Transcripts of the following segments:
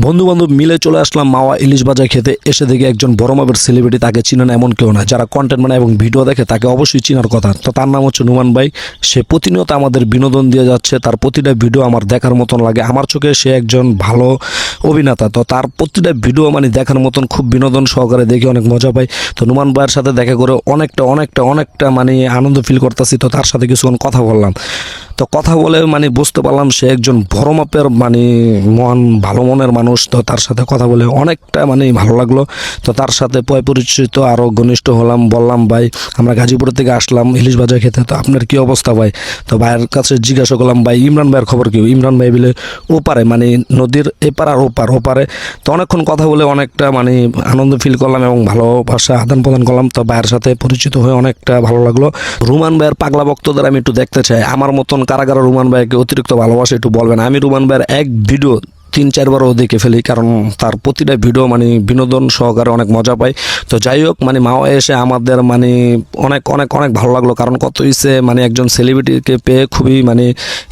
বন্ধু বান্ধব মিলে চলে আসলাম মাওয়া ইলিশ ভাজা খেতে। এসে দেখি একজন বড় মাপের সেলিব্রিটি, তাকে চিনে না এমন কেউ না। যারা কন্টেন্ট বানায় এবং ভিডিও দেখে তাকে অবশ্যই চিনার কথা। তো তার নাম হচ্ছে নুমান ভাই। সে প্রতিনিয়ত আমাদের বিনোদন দিয়ে যাচ্ছে, তার প্রতিটা ভিডিও আমার দেখার মতন লাগে। আমার চোখে সে একজন ভালো অভিনেতা। তো তার প্রতিটা ভিডিও মানে দেখার মতন, খুব বিনোদন সহকারে দেখে অনেক মজা পাই। তো নুমান ভাইয়ের সাথে দেখা করে অনেকটা মানে আনন্দ ফিল করতেছি। তো তার সাথে কিছুক্ষণ কথা বললাম। তো কথা বলে মানে বুঝতে পারলাম সে একজন বড় মাপের মানে ভালো মনের মানুষ। তো তার সাথে কথা বলে অনেকটা মানে ভালো লাগলো। তো তার সাথে পরিচিত আরও ঘনিষ্ঠ হলাম। বললাম ভাই, আমরা গাজীপুর থেকে আসলাম ইলিশ ভাজা খেতে, তো আপনার কি অবস্থা ভাই? তো ভাইয়ের কাছে জিজ্ঞাসা করলাম, ভাই ইমরান ভাইয়ের খবর কি? ইমরান ভাই বলে ওপারে, মানে নদীর এপার আর ওপারে। তো অনেকক্ষণ কথা বলে অনেকটা মানে আনন্দ ফিল করলাম এবং ভালোবাসা আদান প্রদান করলাম। তো ভাইয়ের সাথে পরিচিত হয়ে অনেকটা ভালো লাগলো। রুমান ভাইয়ের পাগলা ভক্তদের আমি একটু দেখতে চাই, আমার মতন কারা কারা রুমান ভাইকে অতিরিক্ত ভালোবাসে একটু বলবেন। আমি রুমান ভাইয়ের এক ভিডিও 3-4বারও দেখে ফেলি, কারণ তার প্রতিটা ভিডিও মানে বিনোদন সহকারে অনেক মজা পাই। তো যাই হোক, মানে মাওয়া এসে আমাদের মানে অনেক ভালো লাগলো। কারণ কত হইছে মানে একজন সেলিব্রিটিকে পেয়ে খুবই মানে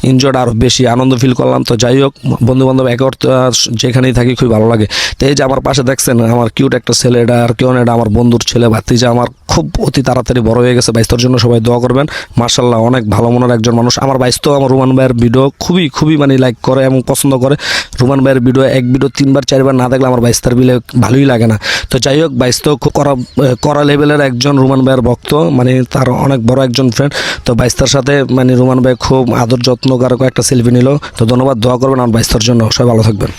এনজয়েড, আরও বেশি আনন্দ ফিল করলাম। তো যাই হোক, বন্ধু বান্ধব একে অর্থ যেখানেই থাকি খুবই ভালো লাগে। তো এই যে আমার পাশে দেখছেন আমার কিউট একটা ছেলে, এটা আর কেউ না, এটা আমার বন্ধুর ছেলে ভাতিজা। আমার খুব অতি তাড়াতাড়ি বড় হয়ে গেছে। বাইস্তর জন্য সবাই দোয়া করবেন। মার্শাল্লাহ, অনেক ভালো মনের একজন মানুষ। আমার বাইস্ত আমার রুমান ভাইয়ের ভিডিও খুবই মানে লাইক করে এবং পছন্দ করে। রুমান ভাইয়ের ভিডিও 3-4বার না দেখলে আমার বাইস্তার বিলে ভালোই লাগে না। তো যাই হোক, বাইস্ত খুব করা লেভেলের একজন রুমান ভাইয়ের ভক্ত, মানে তার অনেক বড় একজন ফ্রেন্ড। তো বাইস্তার সাথে মানে রুমান ভাই খুব আদর যত্ন কারক একটা সেলফি নিল। তো ধন্যবাদ, দোয়া করবেন আমার বাইস্তার জন্য। সবাই ভালো থাকবেন।